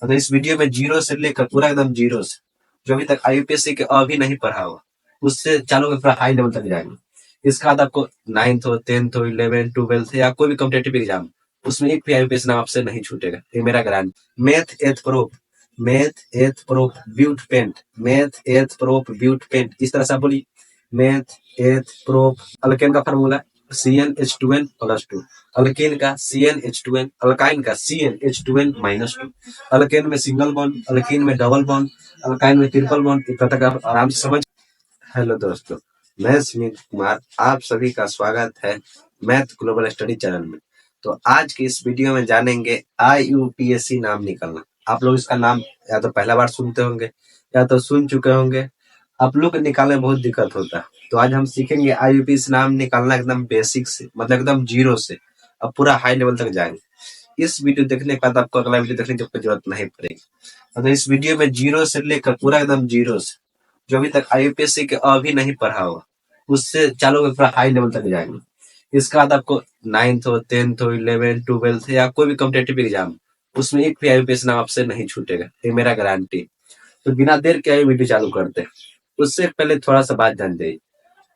तो इस वीडियो में जीरो से लेकर पूरा एकदम जीरो से जो अभी तक आईयूपीएससी के अभी नहीं पढ़ा हुआ उससे चालू पूरा हाई लेवल तक जाएंगे। इसके बाद आपको 9th हो 10th हो 11th 12th या कोई भी कॉम्पिटेटिव एग्जाम उसमें एक भी आईयूपीएस नाम आपसे नहीं छूटेगा, ये मेरा guarantee. Meth eth pro but pent, meth eth pro but pent, इस तरह से आप बोली मैथ एथ प्रो। अल्केन का फार्मूला CnH2n प्लस 2, अल्केन का CnH2n, अल्काइन का CnH2n माइनस 2। अल्केन में सिंगल बॉन्ड, अल्कीन में डबल बॉन्ड, अल्काइन में ट्रिपल बॉन्ड, इतना तक आप आराम से समझ। हेलो दोस्तों, मैं सुमित कुमार, आप सभी का स्वागत है मैथ ग्लोबल स्टडी चैनल में। तो आज की इस वीडियो में जानेंगे आईयूपीएससी नाम निकलना। आप लोग इसका नाम या तो पहला बार सुनते होंगे या तो सुन चुके होंगे, आप लोग को निकालने में बहुत दिक्कत होता है। तो आज हम सीखेंगे आईयूपीएससी नाम निकालना एकदम बेसिक से, मतलब एकदम जीरो से अब पूरा हाई लेवल तक जाएंगे। इस वीडियो देखने के बाद आपको अगला वीडियो देखने की कोई जरूरत नहीं पड़ेगी। तो इस वीडियो में जीरो से लेकर पूरा एकदम जीरो से जो अभी तक आईयूपीएससी के अभी नहीं पढ़ा हुआ उससे चालू में पूरा हाई लेवल तक जाएंगे। इसके बाद आपको 9th हो 10th हो 11th 12th या कोई भी कॉम्पिटेटिव एग्जाम उसमें एक भी आईयूपीएससी नाम आपसे नहीं छूटेगा, ये मेरा गारंटी। तो बिना देर के वीडियो चालू करते हैं। उससे पहले थोड़ा सा बात जान जाइए।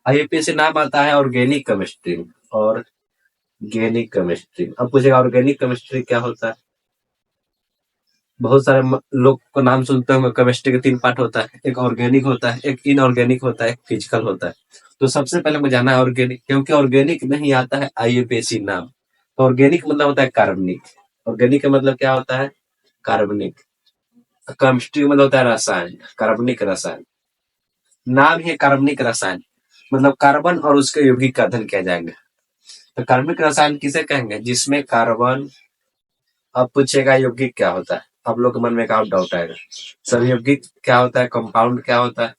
आईयूपीएससी नाम आता है ऑर्गेनिक केमिस्ट्री, ऑर्गेनिक केमिस्ट्री। अब पूछेगा ऑर्गेनिक केमिस्ट्री क्या होता है। बहुत सारे लोग को नाम सुनते होंगे। केमिस्ट्री के 3 पार्ट होता है, एक ऑर्गेनिक होता है, एक इनऑर्गेनिक होता है, एक फिजिकल होता है। तो सबसे पहले मुझे जाना है ऑर्गेनिक, क्योंकि ऑर्गेनिक में ही आता है आईयूपीएससी नाम। तो ऑर्गेनिक मतलब होता है कार्बनिक। ऑर्गेनिक का मतलब क्या होता है? कार्बनिक। केमिस्ट्री मतलब होता है रसायन, कार्बनिक रसायन। नाम ही कार्बनिक रसायन, मतलब कार्बन और उसके यौगिक का अध्ययन किया जाएगा। तो कार्बनिक रसायन किसे कहेंगे? जिसमें कार्बन। अब पूछेगा यौगिक क्या होता है, आप लोग के मन में एक और डाउट आएगा, सर यौगिक क्या होता है, कंपाउंड क्या होता है?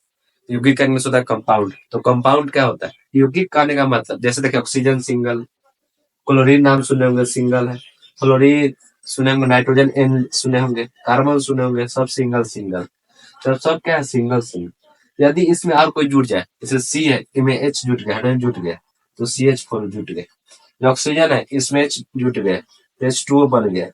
यौगिक का इंग्लिश होता है कंपाउंड। तो कंपाउंड क्या होता है? यौगिक कहने का मतलब, जैसे देखिए ऑक्सीजन सिंगल, क्लोरीन नाम सुने होंगे सिंगल है, फ्लोरीन सुने होंगे, नाइट्रोजन N सुने होंगे, कार्बन सुने होंगे, सब सिंगल सिंगल। तो सब क्या है? Single single. यदि इसमें और कोई जुड़ जाए, जैसे C है, इनमें H जुट गया, हाइड्रोजन जुट गया, तो CH4 जुट गया। जो ऑक्सीजन है इसमें H जुट गया, तो H2O बन गया।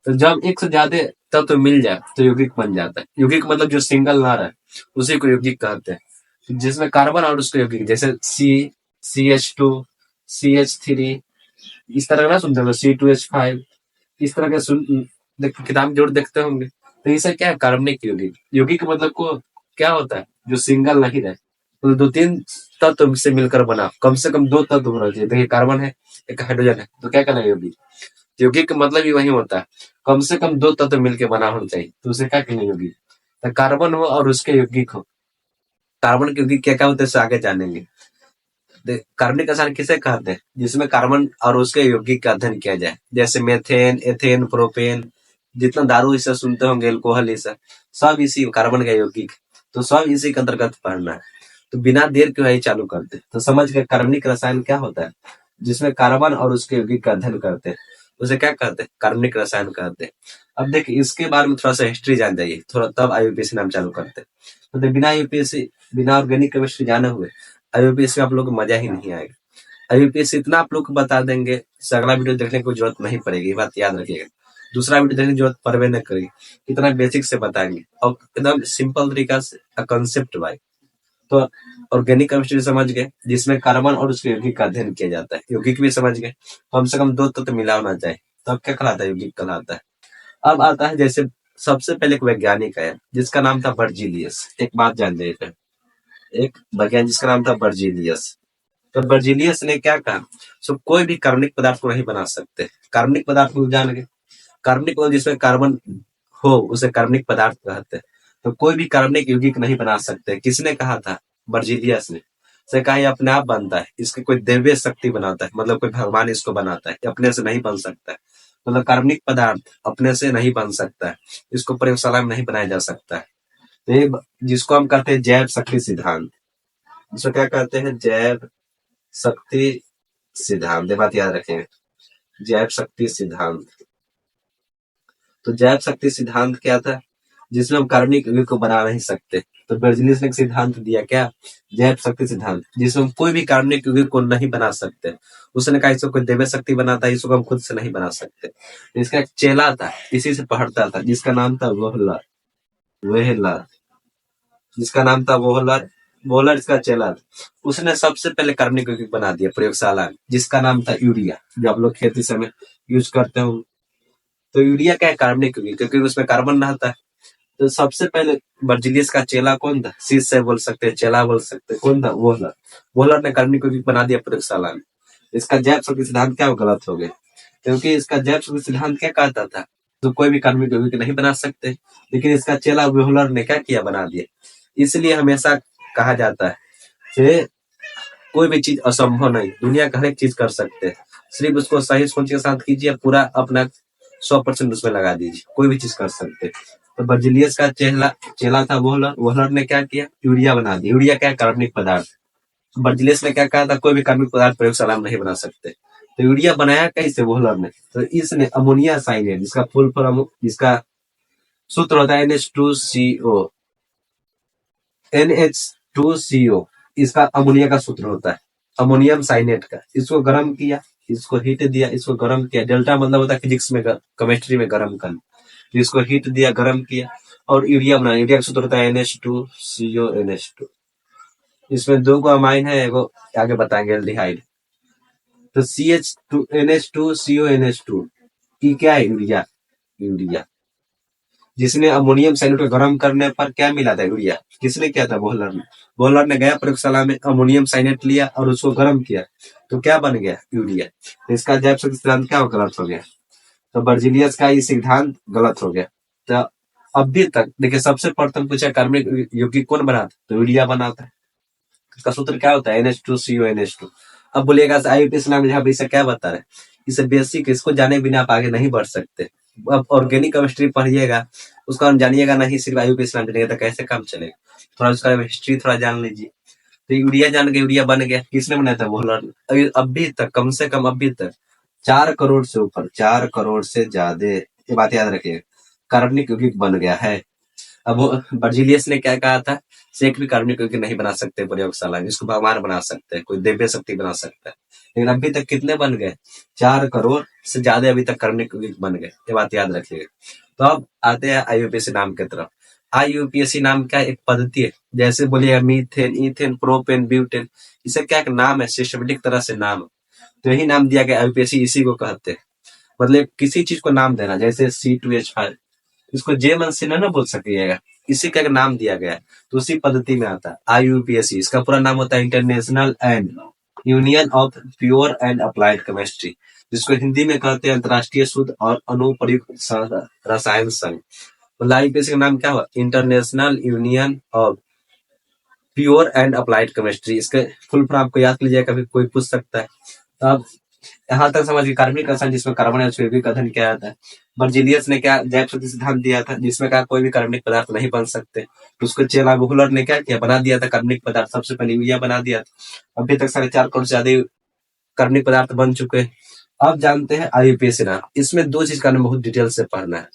तो जब एक से ज्यादा तत्व मिल जाए तो यौगिक बन जाता है। यौगिक मतलब जो सिंगल ना रहे उसी को यौगिक कहते हैं। जिसमें कार्बन और उसके यौगिक, जैसे CH2 CH3, इस तरह का ना सुनते होंगे, C2H5, इस तरह के किताब में जोड़ देखते होंगे। तो इसे क्या है? कार्बनिक यौगिक। यौगिक मतलब को क्या होता है? जो सिंगल नहीं रहे, तो 2-3 तत्व से मिलकर बना, कम से कम 2 तत्व होना चाहिए। देखिए कार्बन है, एक हाइड्रोजन है, तो क्या कहना है? यौगिक। यौगिक का मतलब ही वही होता है, कम से कम 2 तत्व मिलकर बना होना चाहिए, तो उसे क्या कहेंगे? यौगिक। तो कार्बन हो और उसके यौगिक हो। कार्बन के यौगिक क्या क्या होते हैं, आगे जानेंगे। कार्बनिक रसायन किसे कहते हैं? जिसमें कार्बन और उसके यौगिक का अध्ययन किया जाए, जैसे मेथेन, एथेन, प्रोपेन, जितना दारू इसे सुनते होंगे, एल्कोहल, इसे सब इसी कार्बन का यौगिक। तो सब इसी के अंतर्गत पढ़ना है। तो बिना देर के वही चालू करते हैं। तो समझ गए कार्बनिक रसायन क्या होता है? जिसमें कार्बन और उसके यौगिक का अध्ययन करते हैं, उसे क्या कहते हैं? कार्बनिक रसायन कहते हैं। अब देखिए इसके बारे में थोड़ा सा हिस्ट्री जान जाइए थोड़ा, तब आईयूपीएससी नाम चालू करते हैं। तो बिना आईयूपीएससी, बिना ऑर्गेनिक केमिस्ट्री जाने हुए आईयूपीएससी में आप लोग को मजा ही नहीं आएगा। आईयूपीएससी इतना आप लोग को बता देंगे, इससे अगला वीडियो देखने की कोई जरूरत नहीं पड़ेगी, ये बात याद रखिएगा। दूसरा वीडियो देखने की जरूरत पड़वे न करेगी, इतना बेसिक से बताएंगे और एकदम सिंपल तरीका से, कंसेप्ट वाइज। तो ऑर्गेनिक केमिस्ट्री समझ गए, जिसमें कार्बन और उसके यौगिक का अध्ययन किया जाता है। यौगिक भी समझ गए, कम से कम 2 तत्व मिला होना चाहिए, तब क्या कहलाता है? यौगिक कहलाता है। अब आता है, जैसे सबसे पहले एक वैज्ञानिक है जिसका नाम था बर्जीलियस। एक बात जान लीजिए, एक वैज्ञानिक जिसका नाम था बर्जीलियस। तो बर्जीलियस ने क्या कहा? सो कोई भी कार्बनिक पदार्थ को नहीं बना सकते। कार्बनिक पदार्थ को जान गए, कार्बनिक मतलब जिसमें कार्बन हो उसे कार्बनिक पदार्थ कहते हैं। तो कोई भी कार्बनिक यौगिक नहीं बना सकते। किसने कहा था? बर्जीलियस ने। से कहा ये अपने आप बनता है, इसकी कोई दिव्य शक्ति बनाता है, मतलब कोई भगवान इसको बनाता है, अपने से नहीं बन सकता है। मतलब कार्बनिक पदार्थ अपने से नहीं बन सकता है, इसको प्रयोगशाला में नहीं बनाया जा सकता है। तो ये जिसको हम कहते हैं जैव शक्ति सिद्धांत, इसको क्या कहते हैं? जैव शक्ति सिद्धांत। ये बात याद रखेंगे, जैव शक्ति सिद्धांत। तो जैव शक्ति सिद्धांत क्या था? जिसमें हम कार्बनिक यौगिक को बना नहीं सकते। तो बेर्जेलियस ने एक सिद्धांत दिया, क्या? जैव शक्ति सिद्धांत, जिसमें हम कोई भी कार्बनिक यौगिक को नहीं बना सकते। उसने कहा इसको कोई दैवीय शक्ति बनाता है, इसको हम खुद से नहीं बना सकते। तो इसका एक चेला था, इसी से पढ़ता था, जिसका नाम था वोहलर। वेहलर, जिसका नाम था वोहलर। वोहलर इसका चेला था। उसने सबसे पहले कार्बनिक यौगिक बना दिया प्रयोगशाला में, जिसका नाम था यूरिया, जो आप लोग खेती समय यूज करते हो। तो यूरिया क्या है? कार्बनिक यौगिक, क्योंकि उसमें कार्बन रहता है। तो सबसे पहले बर्जिलियस का चेला कौन था? शिष्य बोल सकते हैं, चेला बोल सकते हैं, कौन था? वोहलर। वोहलर ने कार्बनिक यौगिक बना दिया प्रयोगशाला में। इसका जैव शक्ति सिद्धांत क्या गलत हो गया? क्योंकि इसका जैव शक्ति सिद्धांत क्या कहता था? तो कोई भी कार्बनिक यौगिक नहीं बना सकते, लेकिन इसका चेला वोहलर ने क्या किया? बना दिया। इसलिए हमेशा कहा जाता है कि कोई भी चीज असंभव नहीं, दुनिया का हर एक चीज कर सकते हैं, सिर्फ उसको सही सोच के साथ कीजिए, पूरा अपना 100% उसमें लगा दीजिए, कोई भी चीज कर सकते हैं। तो बर्जिलियस का चेला था वोहलर। वोहलर ने क्या किया? यूरिया बना दिया। यूरिया क्या है? कार्बनिक पदार्थ। बर्जिलियस ने क्या कहा था? कोई भी कार्बनिक पदार्थ प्रयोगशाला में नहीं बना सकते। तो यूरिया बनाया कैसे वोहलर ने? तो इसने अमोनिया साइनेट, जिसका फुल फॉर्म, जिसका सूत्र होता है NH2CO, NH2CO, इसका अमोनिया का सूत्र होता है, अमोनियम साइनेट का। इसको गर्म किया, इसको हीट दिया, इसको गर्म किया। डेल्टा मतलब होता है फिजिक्स में, केमिस्ट्री में गर्म करना। इसको हीट दिया, गर्म किया, और यूरिया बनाया। यूरिया का सूत्र होता है NH2CO, NH2। इसमें दो को अमाइन है, एगो आगे बताएंगे एल्डिहाइड। तो CH2 NH2CO NH2, ये क्या है? यूरिया। यूरिया, जिसने अमोनियम साइनेट को गर्म करने पर क्या मिला था? यूरिया। किसने किया था? वोहलर ने। वोहलर ने गया प्रयोगशाला में, अमोनियम साइनेट लिया और उसको गर्म किया, तो क्या बन गया? यूरिया। तो इसका जैव शक्ति सिद्धांत क्या गलत हो गया? तो बर्जिलियस का ये सिद्धांत गलत हो गया। तो अभी तक देखिए, सबसे प्रथम पूछा कार्बनिक यौगिक कौन बनाता? तो यूरिया बनाता है। इसका सूत्र क्या होता है? NH2CO NH2। अब बोलिएगा IUPAC नाम यहाँ इसे क्या बता रहे? इसे बेसिक, इसको जाने बिना आप आगे नहीं बढ़ सकते। अब ऑर्गेनिक केमिस्ट्री पढ़िएगा, उसका हम जानिएगा नहीं, सिर्फ IUPAC नाम जानिएगा, तो कैसे काम चलेगा? थोड़ा उसका हिस्ट्री थोड़ा जान लीजिए। तो यूरिया जान के, यूरिया बन गया, किसने बनाया था? वोहलर ने। अभी तक, कम से कम अभी तक 4 करोड़ से ऊपर, 4 करोड़ से ज्यादा, ये बात याद रखिएगा, कार्बनिक यौगिक बन गया है। अब वो बर्जिलियस ने क्या कहा था? से एक भी कार्बनिक यौगिक नहीं बना सकते प्रयोगशाला में, इसको भगवान बना सकते हैं, कोई दिव्य शक्ति बना सकता है। लेकिन अभी तक कितने बन गए? 4 करोड़ से ज्यादा अभी तक कार्बनिक यौगिक बन गए, ये बात याद रखिएगा। तो अब आते हैं IUPAC नाम की तरफ। IUPAC नाम क्या? एक पद्धति है, जैसे बोलिए मीथेन, इथेन, प्रोपेन, ब्यूटेन, इसे क्या एक नाम है, सिस्टमेटिक तरह से नाम। तो यही नाम दिया गया, IUPAC इसी को कहते हैं। मतलब किसी चीज को नाम देना, जैसे C2H5, इसको जे मन से ना बोल सकिएगा, इसी का एक नाम दिया गया है, तो उसी पद्धति में आता है IUPAC। इसका पूरा नाम होता है international and union of pure and applied chemistry, जिसको हिंदी में कहते हैं अंतरराष्ट्रीय शुद्ध और अनुप्रयुक्त रसायन संघ। मतलब IUPAC का नाम क्या हुआ? International union of pure and applied chemistry. इसके फुल फॉर्म आपको याद लीजिएगा, कभी कोई पूछ सकता है। तो अब यहाँ तक समझ गए कार्बनिक रसायन, जिसमें कार्बन और यौगिक का अध्ययन किया जाता है। बर्जिलियस ने क्या जैव शक्ति सिद्धांत दिया था, जिसमें कहा कोई भी कार्बनिक पदार्थ नहीं बन सकते। तो उसको चेला वोहलर ने क्या किया? बना दिया था कार्बनिक पदार्थ, सबसे पहले यूरिया बना दिया था। अभी तक 4.5 करोड़ से ज्यादा कार्बनिक पदार्थ बन चुके हैं। अब जानते हैं IUPAC नाम। इसमें दो चीज का बहुत डिटेल से पढ़ना है।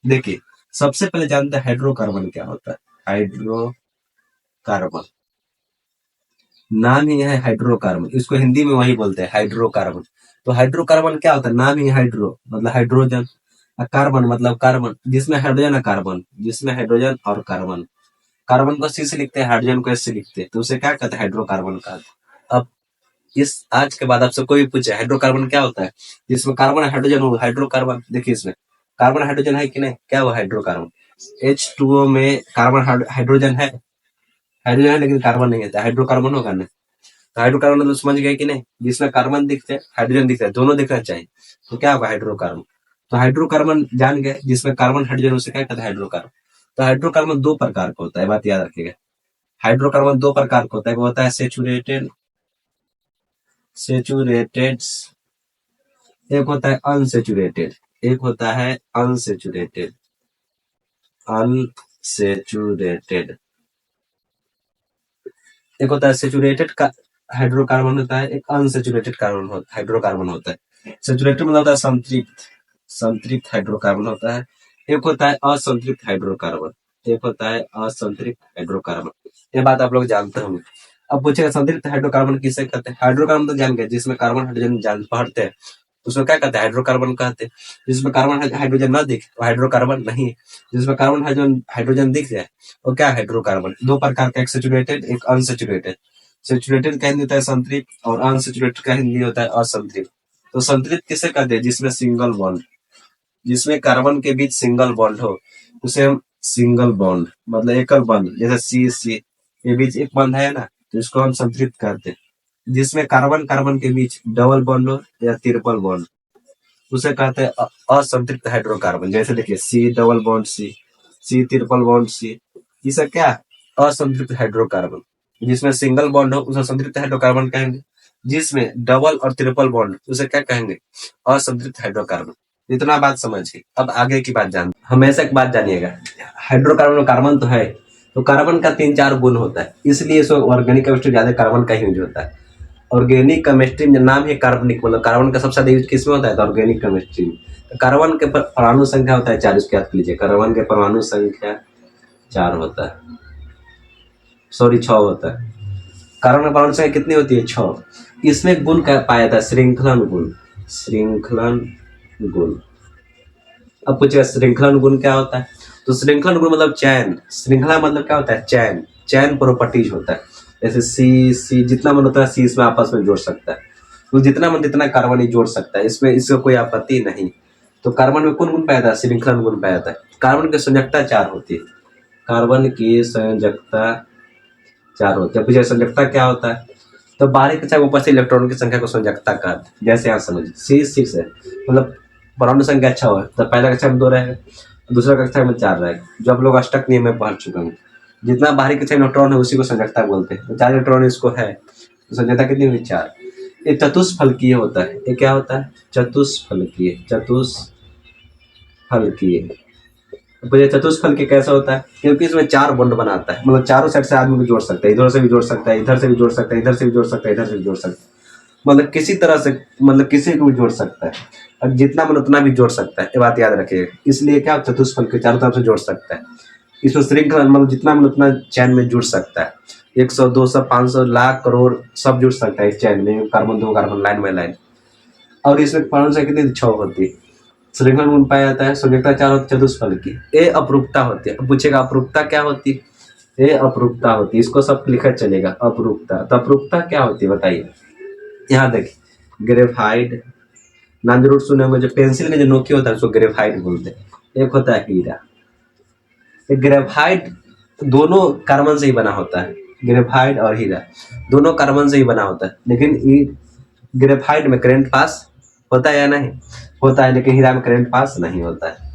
देखिए, सबसे पहले जानते हैं हाइड्रोकार्बन क्या होता है। हाइड्रोकार्बन नाम ही है हाइड्रोकार्बन, इसको हिंदी में वही बोलते हैं हाइड्रोकार्बन। तो हाइड्रोकार्बन क्या होता है? नाम ही हाइड्रो मतलब हाइड्रोजन, कार्बन मतलब कार्बन, जिसमें हाइड्रोजन है, कार्बन जिसमें हाइड्रोजन और कार्बन। कार्बन को C से लिखते हैं, हाइड्रोजन को S से लिखते हैं, तो उसे क्या कहते हैं? हाइड्रोकार्बन का। अब इस आज के बाद आपसे कोई भी पूछे हाइड्रोकार्बन क्या होता है, जिसमें कार्बन हाइड्रोजन हो, हाइड्रोकार्बन। देखिए इसमें कार्बन हाइड्रोजन है कि नहीं? क्या हुआ? हाइड्रोकार्बन। H2O में कार्बन हाइड्रोजन है, हाइड्रोजन है लेकिन कार्बन नहीं है, हाइड्रोकार्बन होगा ना। तो हाइड्रोकार्बन मतलब समझ गए कि नहीं? जिसमें कार्बन दिखते हैं, हाइड्रोजन दिखता है, दोनों दिखना चाहिए, तो क्या होगा? हाइड्रोकार्बन। तो हाइड्रोकार्बन जान गए, जिसमें कार्बन हाइड्रोजन, उसे क्या कहते हैं? हाइड्रोकार्बन। तो हाइड्रोकार्बन दो प्रकार का होता है, बात याद रखिएगा। हाइड्रोकार्बन दो प्रकार का होता है, वो होता है सेचुरेटेड, सेचुरेटेड, एक होता है अनसेचुरेटेड, एक होता है अनसेचुरेटेड, अनसेचुरेटेड, एक होता है सेचुरेटेड का हाइड्रोकार्बन होता है, एक अनसेचुरेटेड कार्बन हाइड्रोकार्बन होता है। सेचुरेटेड मतलब होता है संतृप्त, संतृप्त हाइड्रोकार्बन होता है। एक होता है असंतृप्त हाइड्रोकार्बन, एक होता है असंतृप्त हाइड्रोकार्बन। ये बात आप लोग जानते होंगे। अब पूछेगा संतृप्त हाइड्रोकार्बन किसे कहते हैं? हाइड्रोकार्बन तो जान गए, जिसमें कार्बन हाइड्रोजन जान पढ़ते हैं उसमें क्या कहते हैं? हाइड्रोकार्बन कहते हैं। जिसमें कार्बन हाइड्रोजन न दिखे वो हाइड्रोकार्बन नहीं है। जिसमें कार्बन हाइड्रोजन हाइड्रोजन दिख जाए वो क्या हाइड्रोकार्बन। दो प्रकार का, एक सेचुरेटेड एक अनसेचुरेटेड। सेचुरेटेड का हिंदी होता है संतृप्त और अनसेचुरेटेड का हिंदी होता है असंतृप्त। तो संतृप्त किसे कहते हैं? जिसमें सिंगल बॉन्ड, जिसमें कार्बन के बीच सिंगल बॉन्ड हो उसे हम सिंगल बॉन्ड मतलब एकल बॉन्ड, जैसे सी सी के बीच एक बॉन्ड है ना, तो इसको हम संतृप्त करते हैं। जिसमें कार्बन कार्बन के बीच डबल बॉन्ड हो या ट्रिपल बॉन्ड उसे कहते हैं असंतृप्त हाइड्रोकार्बन। जैसे देखिए C double bond C, C triple bond C, ये सब क्या? असंतृप्त हाइड्रोकार्बन। जिसमें सिंगल बॉन्ड हो उसे संतृप्त हाइड्रोकार्बन कहेंगे। जिसमें डबल और ट्रिपल बॉन्ड उसे क्या कहेंगे? असंतृप्त हाइड्रोकार्बन। इतना बात समझिए। अब आगे की बात जान, हमेशा एक बात जानिएगा, हाइड्रोकार्बन में कार्बन तो है, तो कार्बन का 3-4 गुण होता है, इसलिए इसमें ऑर्गेनिक केमिस्ट्री ज्यादा कार्बन का यूज होता है। ऑर्गेनिक केमिस्ट्री में नाम है कार्बनिक, मतलब कार्बन का सबसे ज्यादा यूज किसमें होता है? तो ऑर्गेनिक केमिस्ट्री में। तो कार्बन के परमाणु संख्या होता है 4, इसको याद कर लीजिए। कार्बन के परमाणु संख्या 4 होता है, सॉरी 6 होता है। कार्बन की परमाणु संख्या कितनी होती है? 6। इसमें गुण क्या पाया था? श्रृंखलन गुण, श्रृंखलन गुण। अब पूछेगा श्रृंखलन गुण क्या होता है? तो श्रृंखलन गुण मतलब चैन, श्रृंखला मतलब क्या होता है? चैन, चैन प्रॉपर्टीज होता है। जैसे सी सी जितना मन होता है सी इसमें आपस में जोड़ सकता है, तो जितना मन जितना कार्बन ही जोड़ सकता है, इसमें इसका कोई आपत्ति नहीं। तो कार्बन में कौन गुण पाया था? श्रृंखलन गुण पाया था। कार्बन की संयोजकता 4 होती है, कार्बन की संयोजकता 4 होती है। पूछे संयोजकता क्या होता है? तो बाहरी कक्षा में उपस्थित इलेक्ट्रॉन की संख्या को संयोजकता कहते हैं। जैसे यहाँ समझिए C6 है, मतलब परमाणु संख्या 6 है, तो पहला कक्षा में 2 रहेगा, दूसरा कक्षा में 4 रहेगा, जो आप लोग अष्टक नियम में पढ़ चुके हैं। जितना बाहरी कक्षा में इलेक्ट्रॉन है उसी को संयोजकता बोलते हैं। तो 4 इलेक्ट्रॉन इसको है, तो संयोजकता कितनी हुई? 4। ये चतुष्फलकीय होता है। ये क्या होता है? चतुष्फलकीय, चतुष्फलकीय। तो ये चतुष्फलकीय कैसा होता है? क्योंकि इसमें 4 बॉन्ड बनाता है, मतलब चारों साइड से आदमी को जोड़ सकता है, इधर से भी जोड़ सकता है, इधर से भी जोड़ सकता है, इधर से भी जोड़ सकता है, इधर से भी जोड़ सकता है, मतलब किसी तरह से, मतलब किसी को भी जोड़ सकता है, और जितना मन उतना भी जोड़ सकता है। ये बात याद रखिएगा। इसलिए क्या चतुष्फलकीय चारों तरफ से जोड़ सकता है। इसमें श्रृंखला मतलब जितना मन उतना चैन में जुड़ सकता है। 100, 200, 500, लाख, करोड़ सब जुड़ सकता है इस चैन में, carbon 2 carbon line by line. और इसमें परमाणु संख्या कितनी? 6 होती है। श्रृंखला गुण पाया जाता है, संयोजकता 4 होती है, चतुष्फलकीय। ये अपरूपता होती है। अब पूछेगा अपरूपता क्या होती है? ये अपरूपता होती है, इसको सब लिखा चलेगा अपरूपता। तो अपरूपता क्या होती है बताइए? यहाँ देखिए ग्रेफाइट, नाम जरूर सुने होंगे, जो पेंसिल के जो नोकी होता है उसको ग्रेफाइट बोलते हैं। एक होता है हीरा। ग्रेफाइट दोनों कार्बन से ही बना होता है, ग्रेफाइट और हीरा दोनों कार्बन से ही बना होता है। लेकिन ये ग्रेफाइट में करंट पास होता है या नहीं? होता है, लेकिन हीरा में करंट पास नहीं होता है।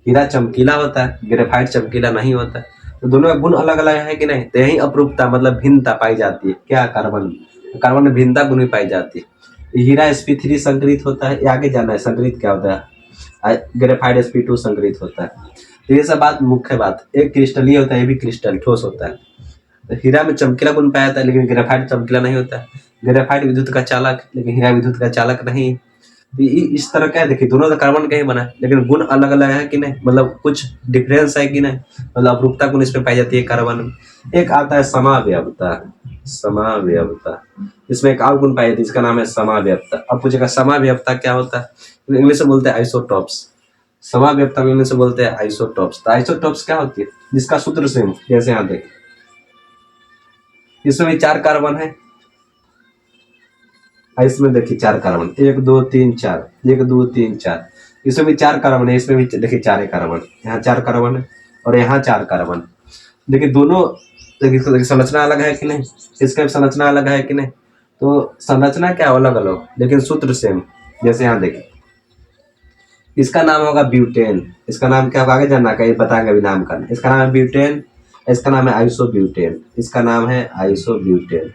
हीरा चमकीला होता है, ग्रेफाइट चमकीला नहीं होता है। तो दोनों का गुण अलग अलग है कि नहीं? तो यही अपरूपता मतलब भिन्नता पाई जाती है। क्या? कार्बन, कार्बन में भिन्नता गुण भी पाई जाती है। हीरा sp3 संकरित होता है, ये आगे जाना है संकरित क्या होता है। ग्रेफाइट sp2 संकरित होता है। तो ये सब बात मुख्य बात, एक क्रिस्टलीय होता है, ये भी क्रिस्टल ठोस होता है। तो हीरा में चमकीला गुण पाया जाता है, लेकिन ग्रेफाइट चमकीला नहीं होता है। ग्रेफाइट विद्युत का चालक, लेकिन हीरा विद्युत का चालक नहीं। तो इस तरह का है। देखिए दोनों तो कार्बन का ही बना है, लेकिन गुण अलग अलग है कि नहीं, मतलब कुछ डिफरेंस है कि नहीं, मतलब अपरूपता गुण इसमें पाई जाती है कार्बन में। एक आता है समावयवता, समावयवता, इसमें एक और गुण पाई जाती है, इसका नाम है समावयवता। अब पूछेगा समावयवता क्या होता है? इंग्लिश में बोलते हैं आइसोटॉप्स। समावयवता में इंग्लिश में बोलते हैं आइसोटॉप्स। तो आइसोटॉप्स क्या होती है? जिसका सूत्र सेम, जैसे यहाँ देख, इसमें भी 4 कार्बन है, इसमें देखिए 4 कार्बन, 1 2 3 4, 1 2 3 4, इसमें भी 4 कार्बन है, इसमें भी देखिए 4 कार्बन, यहाँ 4 कार्बन है और यहाँ 4 कार्बन। देखिए दोनों, देखिए संरचना अलग है कि नहीं, इसका भी संरचना अलग है कि नहीं। तो संरचना क्या अलग अलग, लेकिन सूत्र सेम। जैसे यहाँ देखिए इसका नाम होगा ब्यूटेन, इसका नाम क्या होगा आगे जानना का, ये बताएंगे अभी नाम का। इसका नाम है ब्यूटेन, इसका नाम है आइसोब्यूटेन, इसका नाम है आइसोब्यूटेन।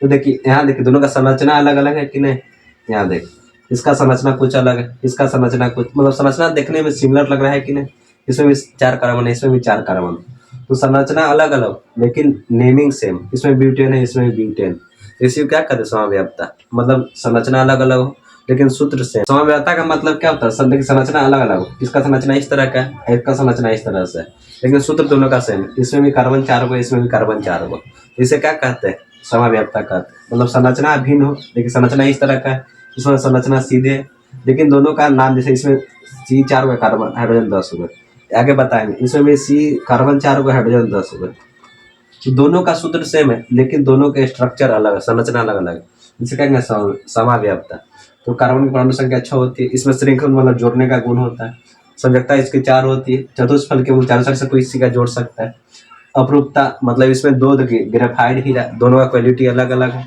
तो देखिए यहाँ देखिए दोनों का संरचना अलग अलग है कि नहीं। यहाँ देख इसका संरचना कुछ अलग है, इसका संरचना कुछ, मतलब संरचना देखने में सिमिलर लग रहा है कि नहीं। इसमें भी 4 कार्बन है, इसमें भी 4 कार्बन, तो संरचना अलग अलग लेकिन नेमिंग सेम। इसमें ब्यूटेन है, इसमें भी ब्यूटेन। इसी को क्या कहते हैं? समावयवता, मतलब संरचना अलग अलग हो लेकिन सूत्र से। समव्यवस्था का मतलब क्या होता है? शब्द की संरचना अलग अलग हो, इसका संरचना इस तरह का है, इसका संरचना इस तरह से है, लेकिन सूत्र दोनों का सेम। इसमें भी कार्बन 4 गो, इसमें भी कार्बन 4 गो। इसे क्या कहते हैं? समव्यवस्था कहते हैं। मतलब संरचना भिन्न हो लेकिन संरचना इस तरह का है, इसमें संरचना सीधे है, लेकिन दोनों का नाम जैसे इसमें सी 4 गो कार्बन, हाइड्रोजन 10 गो। आगे बताएंगे इसमें भी सी कार्बन 4 गो, हाइड्रोजन 10 गो। तो दोनों का सूत्र सेम है लेकिन दोनों के स्ट्रक्चर अलग है, संरचना अलग अलग है। इसे कहेंगे समाव्यवस्था। तो कार्बन की परमाणु संख्या 6 होती है, इसमें श्रृंखल मतलब जोड़ने का गुण होता है। संयोजकता इसकी 4 होती है, चतुष्फल के चारों साइड से कोई इसी का जोड़ सकता है। अपरूपता मतलब इसमें दो ग्रेफाइड हीरा, दोनों का क्वालिटी अलग अलग है।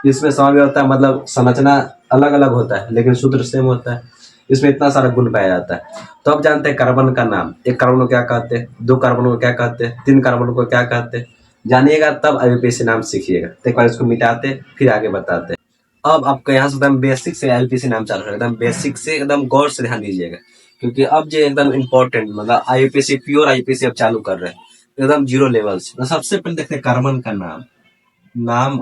इसमें समाव्यवस्था मतलब संरचना अलग अलग होता है लेकिन सूत्र सेम होता है, इसमें इतना सारा गुण पाया जाता है। तो अब जानते हैं कार्बन का नाम। एक कार्बन को क्या कहते हैं, दो कार्बन को क्या कहते हैं, तीन कार्बन को क्या कहते हैं, जानिएगा तब आईयूपीएसी नाम सीखिएगा। तो एक बार इसको मिटाते फिर आगे बताते हैं। अब आपको यहाँ से एकदम बेसिक से आईयूपीएसी नाम चालू है, एकदम बेसिक से एकदम गौर से ध्यान दीजिएगा, क्योंकि अब जो एकदम इम्पोर्टेंट मतलब आईयूपीएसी, प्योर आईयूपीएसी अब चालू कर रहे हैं एकदम जीरो लेवल से। तो सबसे पहले देखते हैं कार्बन का नाम। नाम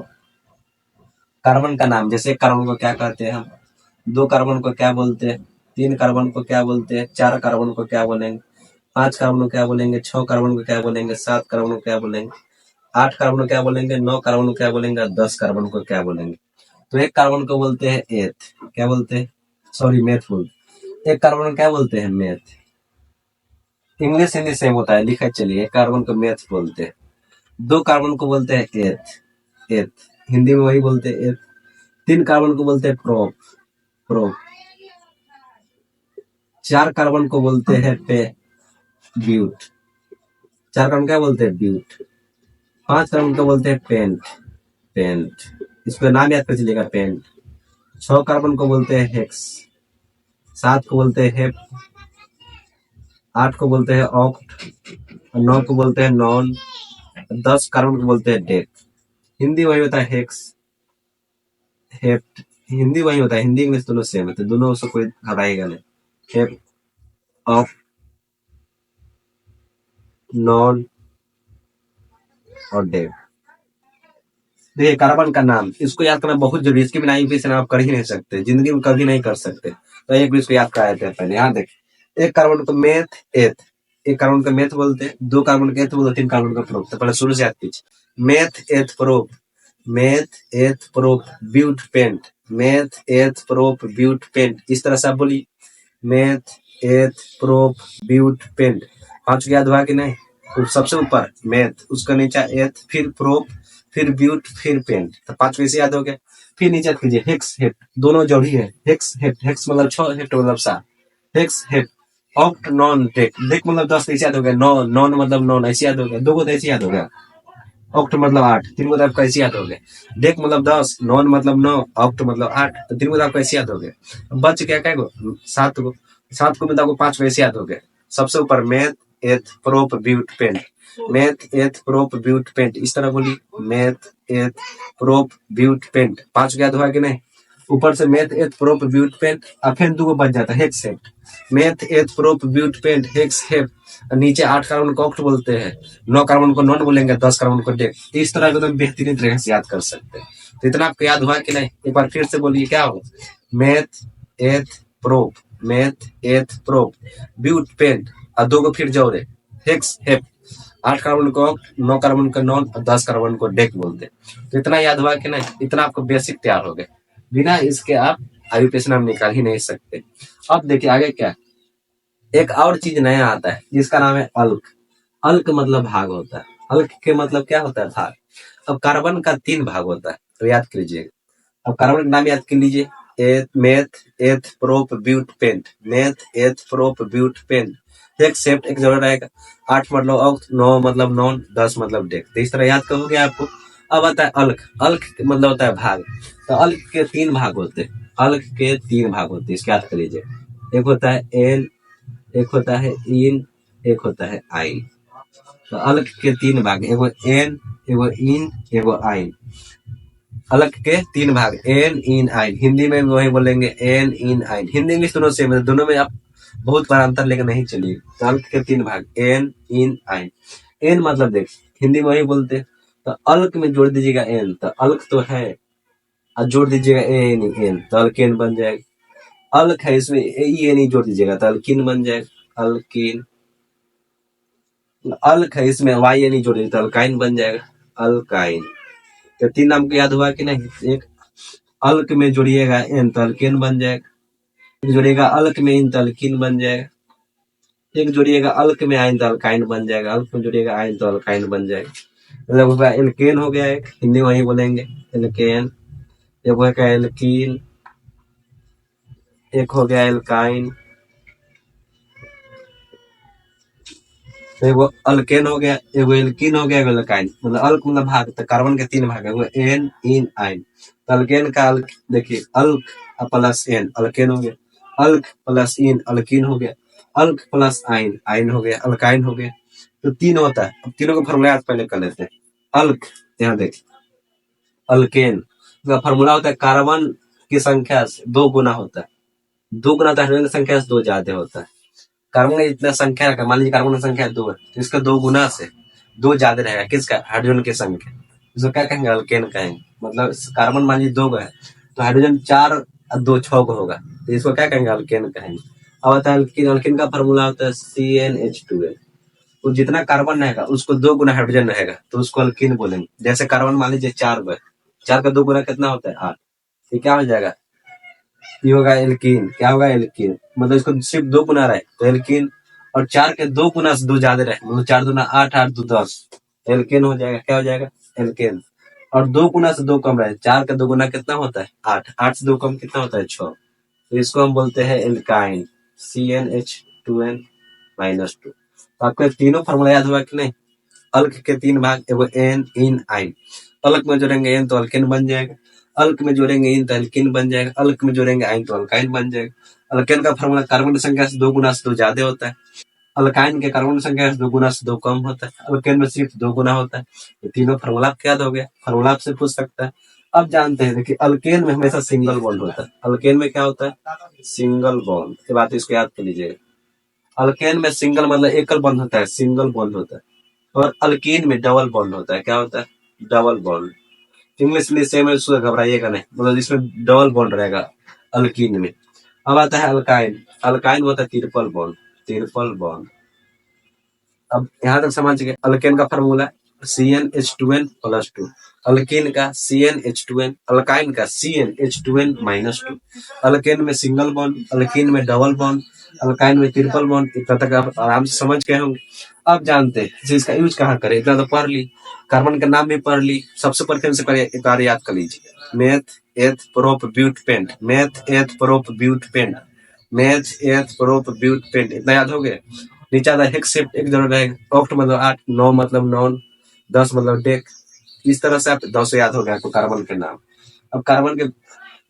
कार्बन का नाम, जैसे कार्बन को क्या कहते हैं हम, दो कार्बन को क्या बोलते हैं, तीन कार्बन को क्या बोलते हैं, चार कार्बन को क्या बोलेंगे, पांच कार्बन को क्या बोलेंगे, छह कार्बन को क्या बोलेंगे, सात कार्बन को क्या बोलेंगे, आठ कार्बन को क्या बोलेंगे, नौ कार्बन को क्या बोलेंगे, 10 कार्बन को क्या बोलेंगे। तो एक कार्बन को बोलते हैं एथ, क्या बोलते हैं, सॉरी मेथ बोलते। एक कार्बन को क्या बोलते हैं, मेथ। इंग्लिश हिंदी सेम होता है, लिखा चलिए। एक कार्बन को मेथ बोलते हैं। दो कार्बन को बोलते हैं एथ, एथ हिंदी में वही बोलते हैं एथ। तीन कार्बन को बोलते हैं प्रोप, प्रोप। चार कार्बन को बोलते हैं पे, ब्यूट। चार कार्बन क्या बोलते हैं, ब्यूट। पांच कार्बन को बोलते हैं पेंट, पेंट। इसका नाम याद कर चलिएगा, पेंट। छह कार्बन को बोलते हैं हेक्स, सात को बोलते हैं हेप, आठ को बोलते हैं ऑक्ट, नौ को बोलते हैं नॉन, 10 कार्बन को बोलते हैं डेक। हिंदी वही होता है हेक्स, हेप्ट। हिंदी वही होता है, हिंदी इंग्लिश दोनों सेम है, तो दोनों से कोई घबराएगा नहीं। हेप, ऑक्ट, नॉन और डेक। देखिए कार्बन का नाम, इसको याद करना बहुत जरूरी है, इसके बिना आईयूपीएसी नाम आप कर ही नहीं सकते, जिंदगी में कभी नहीं कर सकते। तो एक भी इसको याद करा देते हैं पहले। यहाँ देख, एक कार्बन को मेथ एथ, एक कार्बन को मेथ बोलते हैं, दो कार्बन को एथ बोलते, तीन कार्बन को प्रोप। तो पहले शुरू से याद कीजिए। Meth eth prop, meth eth prop but pent, meth eth prop but pent. इस तरह से आप बोलिए, meth eth prop but paint. पांच याद हुआ कि नहीं? तो सबसे ऊपर मेथ, उसका नीचे एथ, फिर प्रोप, फिर ब्यूट, फिर पेंट। तो पांच कैसे याद हो गया? फिर नीचे कीजिए हेक्स हेट, दोनों जोड़ी है, हेक्स हेट, हेक्स मतलब 6, हेट मतलब 7, hex hate. Oct non deck, deck मतलब 10, ऐसे याद हो गया। नौ, नॉन मतलब नॉन, ऐसे याद हो गया। दो को तो ऐसे याद हो गया। ऑक्ट मतलब 8, तीन को तो आपको ऐसे याद हो गया। डेक मतलब 10, नॉन मतलब 9, ऑक्ट मतलब 8, तो तीन को तो आपको ऐसे याद हो गया। बच गया क्या गो? 7 गो। 7 को मतलब आपको 5 को ऐसे याद हो गया। सबसे ऊपर meth eth prop but pent, meth eth prop but pent. इस तरह बोली, meth eth prop but paint. 5 याद हुआ कि नहीं? ऊपर से meth eth prop but pent, और फिर 2 बच जाता है hex hep, meth eth prop but pent hex hep. नीचे 8 कार्बन को ऑक्ट बोलते हैं, 9 कार्बन को नॉन बोलेंगे, 10 कार्बन को डेक। इस तरह एकदम बेहतरीन तरीके से याद कर सकते हैं। तो इतना आपको याद हुआ कि नहीं? एक बार फिर से बोलिए, क्या हो? Meth eth prop, meth eth prop but pent, और 2 को फिर जोड़े, हेक्स हेप। 8 कार्बन को ऑक्ट, 9 कार्बन को नॉन, और 10 कार्बन को डेक बोलते हैं। तो इतना याद हुआ कि नहीं? इतना आपको बेसिक तैयार हो गए। बिना इसके आप आईयूपीएसी नाम निकाल ही नहीं सकते। अब देखिए आगे क्या, एक और चीज नया आता है जिसका नाम है अल्क। अल्क मतलब भाग होता है। अल्क के मतलब क्या होता है? भाग। अब कार्बन का 3 भाग होता है, तो याद कीजिएगा। अब कार्बन का नाम याद कर लीजिए, eth, meth eth prop but pent, meth eth prop but pent. एक सेप्ट एक जरूर रहेगा। 8 मतलब ऑक्ट, 9 मतलब नॉन, 10 मतलब डेक। तो इस तरह याद करोगे आपको। अब आता है अल्क। अल्क मतलब होता है भाग। तो अल्क के 3 भाग होते हैं, अल्क के 3 भाग होते हैं, इसको याद कर लीजिए। एक होता है एन, एक होता है इन, एक होता है आइन। तो अलग के 3 भाग, एगो एन, एगो इन, एगो आइन। अलग के 3 भाग, एन इन आइन। हिंदी में भी वही बोलेंगे, एन इन आइन। हिंदी इंग्लिश दोनों सेम है, दोनों में आप बहुत बड़ा अंतर लेकर नहीं चलिए। तो अलग के 3 भाग, एन इन आइन। एन मतलब देख, हिंदी में वही बोलते हैं, तो अलग में जोड़ दीजिएगा एन, तो अलग तो है, और जोड़ दीजिएगा एन, एन तो अल्केन बन जाएगा। अल्क है, इसमें ये नहीं जोड़ दीजिएगा तो अल्किन बन जाएगा, अल्किन। अल्क है, इसमें वाई नहीं जोड़ दीजिएगा तो अल्काइन बन जाएगा, अल्काइन। तो 3 नाम को याद हुआ कि नहीं? एक अल्क में जोड़िएगा एन तो अल्केन बन जाएगा, एक जोड़िएगा अल्क में इन तो अल्किन बन जाएगा, एक जोड़िएगा अल्क में आइन तो अल्काइन बन जाएगा, अल्क में जोड़िएगा आइन तो अल्काइन बन जाएगा। मतलब एल्केन हो गया एक, हिंदी वही बोलेंगे एल्केन। एक हो गया एल्कीन, एक हो गया एल्काइन, एगो अल्केन हो गया, एगो एल्कीन हो गया, एगो एल्काइन। मतलब अल्क मतलब भाग, तो कार्बन के 3 भाग है, वो एन इन आइन। तो अल्केन का अल्क देखिए, अल्क प्लस एन अल्केन हो गया, अल्क प्लस इन अल्कीन हो गया, अल्क प्लस आइन आइन हो गया, अल्काइन हो गया। तो 3 होता है। अब तीनों का फॉर्मूला आज पहले कर लेते हैं। अल्क, यहाँ देखिए अल्केन का फॉर्मूला होता है कार्बन की संख्या से 2 गुना होता है, 2 गुना तो हाइड्रोजन की संख्या से 2 ज्यादा होता है। कार्बन का इतना संख्या रखा, मान लीजिए कार्बन की संख्या 2 है, तो इसका 2 गुना से 2 ज्यादा रहेगा, किसका? हाइड्रोजन की संख्या। इसको क्या कहेंगे? अल्केन कहेंगे। मतलब कार्बन मान लीजिए 2 है, तो हाइड्रोजन 4 और 2 6 को होगा, तो इसको क्या कहेंगे? अल्केन कहेंगे। अब आता है अल्किन। अल्किन का फॉर्मूला होता है CnH2n। तो जितना कार्बन रहेगा उसको 2 गुना हाइड्रोजन रहेगा, तो उसको अल्किन बोलेंगे। जैसे कार्बन मान लीजिए 4 है, 4 का 2 गुना कितना होता है? 8। ये क्या हो जाएगा? ये होगा एल्कीन। क्या होगा? एल्कीन। मतलब इसको सिर्फ 2 गुना रहे तो एल्कीन, और 4 के 2 गुना से 2 ज्यादा रहे, मतलब 4 दूना 8, 8 दो 10, एल्केन हो जाएगा। क्या हो जाएगा? एल्केन। और 2 गुना से 2 कम रहे, 4 का 2 गुना कितना होता है? 8, 8 से 2 कम कितना होता है? 6। तो इसको हम बोलते हैं एल्काइन, CnH2n-2। तो आपको तीनों फॉर्मूला याद हुआ कि नहीं? अल्क के 3 भाग, एगो एन इन आइन। अल्क में जोड़ेंगे एन तो अल्केन बन जाएगा, अल्क में जोड़ेंगे इन तो अल्किन बन जाएगा, अल्क में जोड़ेंगे आइन तो अल्काइन बन जाएगा। अल्केन का फॉर्मूला कार्बन की संख्या से 2 गुना से 2 ज्यादा होता है, अल्काइन के कार्बन की संख्या से 2 गुना से 2 कम होता है, अल्केन में सिर्फ 2 गुना होता है। ये तीनों फॉर्मूला आपको याद हो गया, फॉर्मूला आपसे पूछ सकता है। अब जानते हैं, देखिए अल्केन में हमेशा सिंगल बॉन्ड होता है। अल्केन में क्या होता है? Single bond. ये बात इसको याद कर लीजिएगा। अल्केन में सिंगल मतलब एकल बॉन्ड होता है, सिंगल बॉन्ड होता है। और अल्कीन में डबल बॉन्ड होता है। क्या होता है? Double bond. इंग्लिश में सेम है, उससे घबराइएगा नहीं, मतलब इसमें डबल बॉन्ड रहेगा अल्कीन में। अब आता है अल्काइन। अल्काइन होता है ट्रिपल बॉन्ड, ट्रिपल बॉन्ड। अब यहाँ तक समझ गए। अल्केन का फॉर्मूला CnH2n+2, अल्कीन का CnH2n, अल्काइन का CnH2n-2। अल्केन में सिंगल बॉन्ड, अल्कीन में डबल बॉन्ड, अल्काइन में ट्रिपल बॉन्ड। इतना तक आप आराम से समझ गए होंगे। अब जानते हैं इसका यूज कहाँ करें। इतना तो पढ़ ली, कार्बन का नाम भी पढ़ ली, सबसे प्रथम से करिए, एक बार याद कर लीजिए। Meth eth prop but pent, meth eth prop but pent, meth eth prop but pent. इतना याद हो गया। नीचे आता है हेक्स शिफ्ट, एक जरूर रहेगा। ऑक्ट मतलब 8, 9 मतलब नॉन, 10 मतलब डेक। इस तरह से आप 10 याद हो गया आपको कार्बन के नाम। अब कार्बन के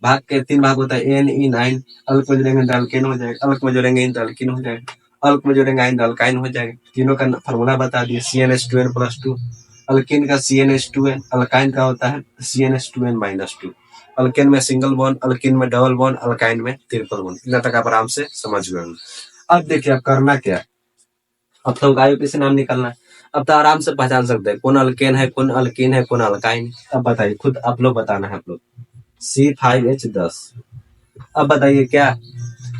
भाग के 3 भाग होता है, एन इन आइन। अल्क में जोड़ेंगे तो अल्केन हो जाएगा, अल्क में जोड़ेंगे इन तो अल्किन हो जाएगा, अल्क में जोड़ेंगे आइन तो अल्काइन हो जाएगा। तीनों का फॉर्मूला बता दिए, CnH2n+2। अल्किन का CnH2n, अल्काइन का होता है CnH2n-2। अल्केन में सिंगल बॉन्ड, अल्किन में डबल बॉन्ड, अल्काइन में ट्रिपल बॉन्ड। इतना तक आप आराम से समझ गए। अब देखिए आप करना क्या है। अब तो IUPAC से नाम निकालना है। अब तो आराम से पहचान सकते हैं कौन अल्केन है, कौन अल्कीन है, कौन अल्काइन। अब बताइए, खुद आप लोग बताना है। आप लोग C5H10। अब बताइए क्या?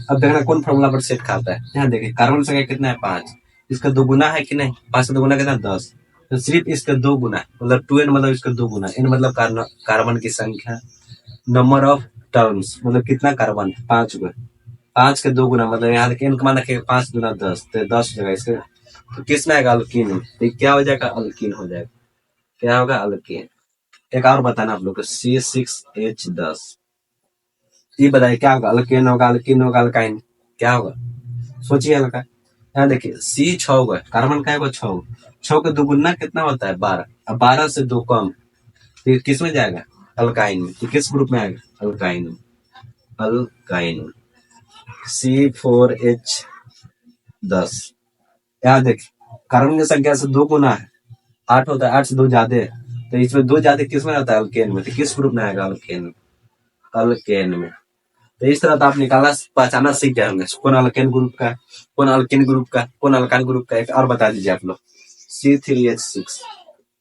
अब देखना कौन फॉर्मूला पर सेट खाता है। यहाँ देखिए कार्बन संख्या कितना है? 5। इसका 2 गुना है कि नहीं? 5 का 2 गुना कितना? 10। तो सिर्फ इसका 2 गुना, मतलब 2n, मतलब इसका 2 गुना। n मतलब कार्बन की संख्या। नंबर ऑफ टर्म्स मतलब कितना कार्बन है? 5 गो। 5 के 2 गुना, मतलब यहाँ n का मान रखिएगा 5 गुना 10, तो 10 हो जाएगा इसका। तो किस में आएगा? अल्कीन में। तो क्या हो जाएगा? अल्कीन हो जाएगा। क्या होगा? अल्कीन। एक और बताना आप लोग को, C6H10। ये बताइए क्या होगा? अल्केन होगा, अल्कीन होगा, अल्काइन? क्या होगा? सोचिए हल्का। यहाँ देखिए C 6 है, कार्बन का है वो 6। 6 का 2 गुना कितना होता है? 12। अब 12 से 2 कम, तो किस में जाएगा? अल्काइन में। तो किस ग्रुप में आएगा? अल्काइन में। Alkyne C4H10। यहाँ देखिए कार्बन की संख्या से 2 गुना है, 8 होता है, 8 से 2 ज्यादा है, तो इसमें 2 ज्यादा किस में आता है? अल्केन में। तो किस ग्रुप में आएगा? अल्केन में। अल्केन में। तो इस तरह तो आप निकालना पहचाना सीख गए होंगे, कौन अल्केन ग्रुप का, कौन अल्केन ग्रुप का, कौन अल्काइन ग्रुप का। एक और बता दीजिए आप लोग, C3H6।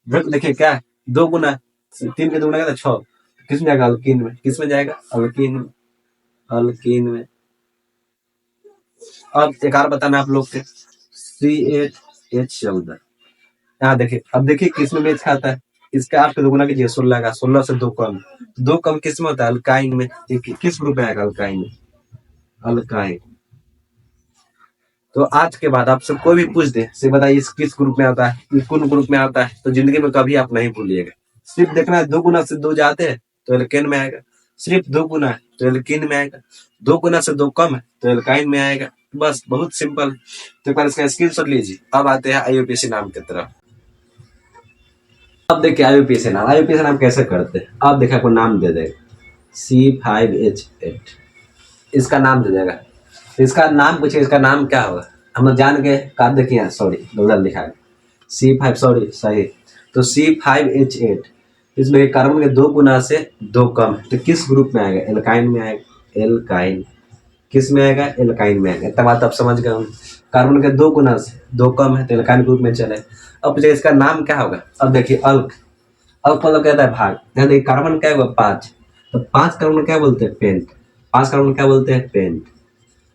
देखिए क्या है? 2 गुना, 3 के 2 गुना का 6, किस में जाएगा? अल्कीन में। किस में जाएगा? अल्कीन में। अल्कीन में। अब एक और बताना आप लोग के C8H14। यहाँ देखिए, अब देखिए किस में मैच खाता है। इसका 8 पे दोगुना कीजिए 16 का, 16 से 2 कम, 2 कम किस में होता है? अल्काइन में। किस ग्रुप में आएगा अल्काइन में? अल्काइन। तो आज के बाद आपसे कोई भी पूछ दे, से बताइए इस किस ग्रुप में आता है, ये कौन ग्रुप में आता है, तो जिंदगी में कभी आप नहीं भूलिएगा। सिर्फ देखना है 2 गुना से 2 ज्यादा है तो एल्केन में आएगा, सिर्फ 2 गुना है तो एल्कीन में आएगा, 2 गुना से 2 कम है तो एल्काइन में आएगा। बस बहुत सिंपल। तो एक बार इसका स्क्रीनशॉट लीजिए। अब आते हैं आईयूपीएसी नाम की तरफ। अब देखिए आईयूपीएसी नाम कैसे करते हैं। अब देखिए आपको नाम दे देगा C5H8, इसका नाम दे देगा। इसका नाम पूछिए, इसका नाम क्या होगा? हम लोग जान के का देखिए, सॉरी गलत लिखा है, C5, सॉरी सही। तो C5H8, इसमें कार्बन के 2 गुना से 2 कम है तो किस ग्रुप में आएगा? एल्काइन में आएगा। एल्काइन किस में आएगा? एल्काइन में आएगा। इतना बात आप समझ गए होंगे। कार्बन के 2 गुना से 2 कम है तो एल्काइन ग्रुप में चले। अब पूछिए इसका नाम क्या होगा? अब देखिए अल्क, अल्क मतलब कहता है भाग। यहाँ देखिए कार्बन क्या होगा? 5, तो 5 कार्बन क्या बोलते हैं? पेंट। 5 कार्बन क्या बोलते हैं? पेंट।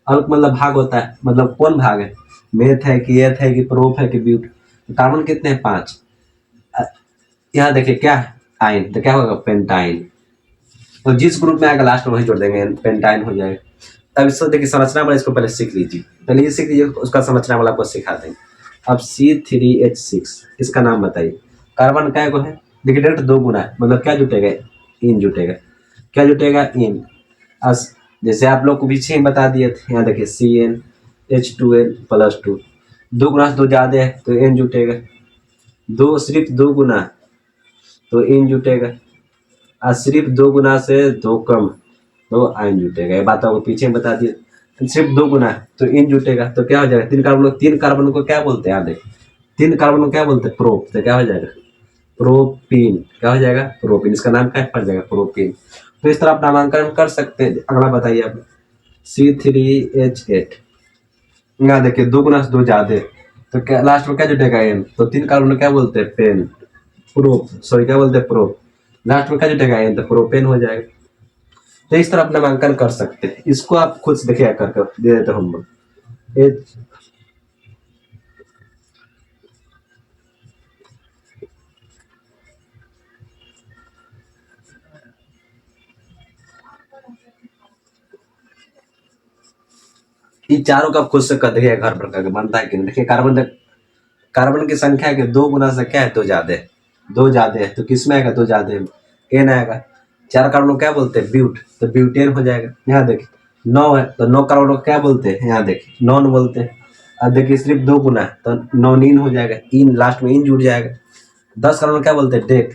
अल्क मतलब भाग होता है, मतलब कौन भाग है? मेथ है कि एथ है कि प्रोप है कि ब्यूट? कार्बन कितने हैं? 5। यहाँ देखिए क्या है? आइन, तो क्या होगा? पेंटाइन। तो जिस ग्रुप में आएगा लास्ट में वही जोड़ देंगे, पेंटाइन हो जाएगा। तब इसको देखिए संरचना वाला, इसको पहले सीख लीजिए, पहले ये सीख लीजिए, उसका संरचना वाला आपको सिखा देंगे। अब C3H6, इसका नाम बताइए। कार्बन क्या है? देखिए डायरेक्ट 2 गुना है, मतलब क्या जुटेगा? इन जुटेगा। क्या जुटेगा? इन। जैसे आप लोग को पीछे ही बता दिए थे, यहाँ देखिए CnH2n+2, 2 गुना से 2 ज्यादा है तो n जुटेगा, 2 सिर्फ 2 गुना तो इन जुटेगा, और सिर्फ 2 गुना से 2 कम तो आइन जुटेगा। ये बात आपको पीछे बता दिए। सिर्फ 2 गुना तो इन जुटेगा, तो क्या हो जाएगा? 3 कार्बन को क्या बोलते हैं? याद है, 3 कार्बन को क्या बोलते हैं? प्रोप। तो क्या हो जाएगा? प्रोपीन। क्या हो जाएगा? प्रोपीन। इसका नाम क्या पड़ जाएगा? प्रोपीन। तो इस तरह आप नामांकन कर सकते हैं। अगला बताइए आप। C3H8, यहाँ देखिए 2 गुना से 2 ज्यादा, तो क्या लास्ट में क्या जुटेगा? एन। तो 3 कार्बन क्या बोलते हैं? पेन। प्रोप, सॉरी क्या बोलते हैं? प्रोप। लास्ट में क्या जुटेगा? एन, तो प्रोपेन हो जाएगा। तो इस तरह आप नामांकन कर सकते हैं। इसको आप खुद से देखिए कर दे देते हम लोग। ये चारों का खुद से कर देखिए घर पर करके बनता है कि नहीं। देखिए कार्बन की संख्या के 2 गुना से क्या है? 2 ज्यादा है, 2 ज्यादा है तो किस में आएगा? 2 ज्यादा है, एन आएगा। 4 कार्बन को क्या बोलते हैं? ब्यूट, तो ब्यूटेन हो जाएगा। यहाँ देखिए 9 है तो 9 कार्बन को क्या बोलते हैं? यहाँ देखिए नॉन बोलते हैं। अब देखिए सिर्फ 2 गुना है तो नॉनिन हो जाएगा, इन लास्ट में इन जुड़ जाएगा। 10 कार्बन क्या बोलते हैं? डेक,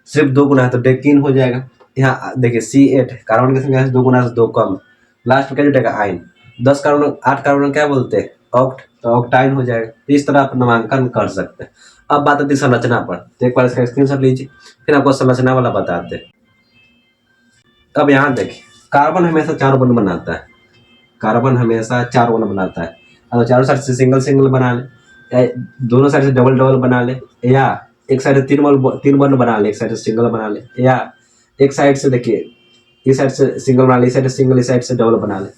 सिर्फ 2 गुना है तो डेकिन हो जाएगा। यहाँ देखिए C8 कार्बन की संख्या 2 गुना से 2 कम, लास्ट में क्या जुटेगा? आइन। 10 कार्बन 8 कार्बन क्या बोलते हैं? ऑक्ट, तो ऑक्टाइन हो जाएगा। तो इस तरह आप नामांकन कर सकते हैं। अब बात आती है संरचना पर, तो एक बार इसका स्क्रीनशॉट लीजिए, फिर आपको संरचना वाला बताते हैं। अब यहाँ देखिए कार्बन हमेशा 4 बॉन्ड बनाता है, कार्बन हमेशा 4 बॉन्ड बनाता है। अगर चारों साइड से सिंगल सिंगल बना ले, या दोनों साइड से डबल डबल बना ले, या एक साइड से 3 बॉन्ड बना ले, एक साइड से सिंगल बना ले, या एक साइड से देखिए इस साइड से सिंगल बना ले, इस साइड से सिंगल, इस साइड से डबल बना ले।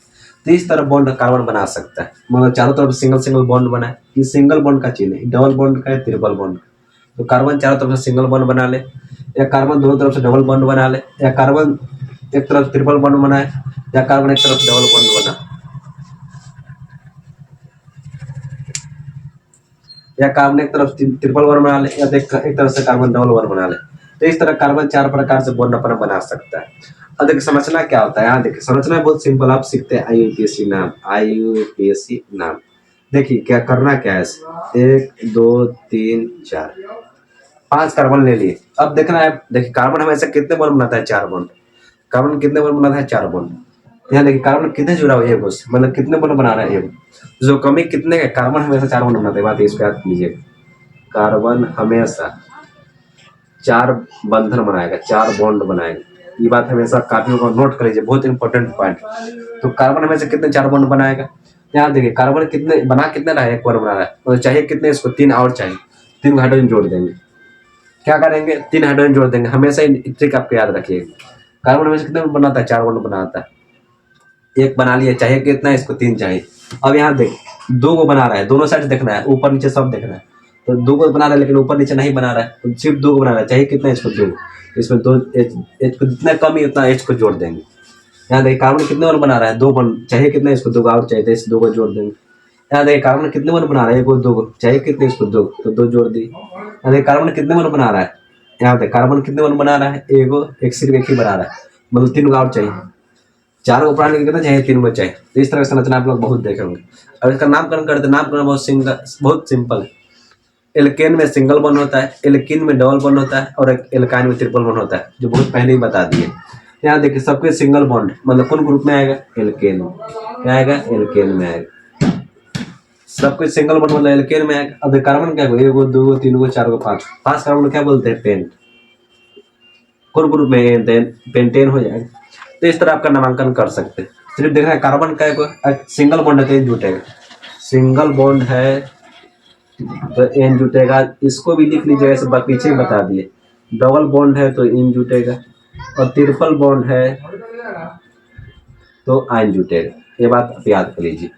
तो इस तरह बॉन्ड कार्बन बना सकता है, मतलब चारों तरफ सिंगल सिंगल बॉन्ड बना है। ये सिंगल बॉन्ड का चिन्ह है, डबल बॉन्ड का है, ट्रिपल बॉन्ड। तो कार्बन चारों तरफ से सिंगल बॉन्ड बना ले, या कार्बन दोनों तरफ से डबल बॉन्ड बना ले, या कार्बन एक तरफ ट्रिपल बॉन्ड बनाए, या कार्बन एक तरफ डबल बॉन्ड बना, या कार्बन एक तरफ ट्रिपल बॉन्ड बना ले, या एक तरफ से कार्बन डबल बॉन्ड बना ले। तो इस तरह कार्बन 4 प्रकार से बॉन्ड अपना बना सकता है। अब देखिए संरचना क्या होता है। यहाँ देखिए संरचना बहुत सिंपल, आप सीखते हैं आईयूपीएसी नाम। आईयूपीएसी नाम देखिए क्या करना क्या है। 1 2 3 4 5 कार्बन ले लिए। अब देखना है, देखिए कार्बन हमेशा कितने बॉन्ड बनाता है? 4 बॉन्ड। कार्बन कितने बॉन्ड बनाता है? 4 बॉन्ड। यहाँ देखिए कार्बन कितने जुड़ा हुआ है? एगो से, मतलब कितने बॉन्ड बना रहा है? एगो। जो कमी कितने का? कार्बन हमेशा 4 बॉन्ड बनाता है, बात इस पे याद कीजिए। कार्बन हमेशा 4 बंधन बनाएगा, 4 बॉन्ड बनाएगा। ये बात हमेशा काफियों को नोट कर लीजिए, बहुत इंपॉर्टेंट पॉइंट। तो कार्बन हमेशा कितने 4 बॉन्ड बनाएगा। यहाँ देखिए कार्बन कितने बना, कितने रहा है? 1 बॉन्ड बना रहा है, तो चाहिए कितने इसको? 3 और चाहिए, 3 हाइड्रोजन जोड़ देंगे। क्या करेंगे? 3 हाइड्रोजन जोड़ देंगे। हमेशा ट्रिक आपको याद रखिएगा। कार्बन हमेशा कितने बनाता है? 4 बॉन्ड बनाता है। एक बना लिया, चाहिए कितना, इसको 3 चाहिए। अब यहाँ देख 2 को बना रहा है, दोनों साइड देखना है, ऊपर नीचे सब देखना है। तो 2 को बना रहा है लेकिन ऊपर नीचे नहीं बना रहा है, तो सिर्फ 2 को बना रहा है, चाहिए कितना, इसको 2। इसमें 2 एच को जितना कम ही उतना एच को जोड़ देंगे। यहाँ देखिए कार्बन कितने वन बना रहा है, 2 बन, चाहिए कितना, इसको 2 और चाहिए, तो इस 2 को जोड़ देंगे। यहाँ देखिए कार्बन कितने वन बना रहा है, 1 और 2 को, चाहिए कितने, इसको 2, तो 2 जोड़ दी। यहाँ देखिए कार्बन कितने वन बना रहा है, यहाँ देखिए कार्बन कितने वन बना रहा है, एक सिर्फ एक ही बना रहा है, मतलब 3 और चाहिए। 4 को बनाने के कितना चाहिए, 3 को चाहिए। तो इस तरह की संरचना आप लोग बहुत देखे होंगे। अब इसका नामकरण करते, नामकरण बहुत सिंपल है। एल्केन में सिंगल बॉन्ड होता है, एल्कीन में डबल बॉन्ड होता है, और एल्काइन में ट्रिपल बॉन्ड होता है, जो बहुत पहले ही बता दिए। यहाँ देखिए सबके सिंगल बॉन्ड मतलब कौन ग्रुप में आएगा, एल्केन में। क्या आएगा, एल्केन में आएगा। सब कुछ सिंगल बॉन्ड मतलब एल्केन में आएगा। अब कार्बन क्या होगा, 1 2 3 4 5 कार्बन क्या बोलते हैं, पेंट। कौन ग्रुप में, पेंटेन हो जाएगा। तो इस तरह आपका नामांकन कर सकते हैं। सिर्फ देखना है कार्बन का सिंगल बॉन्ड है तो एन जुटेगा, सिंगल बॉन्ड है तो एन जुटेगा। इसको भी लिख लीजिएगा, इसे पीछे बता दिए। डबल बॉन्ड है तो इन जुटेगा, और ट्रिपल बॉन्ड है तो आइन जुटेगा। ये बात आप याद कर लीजिए।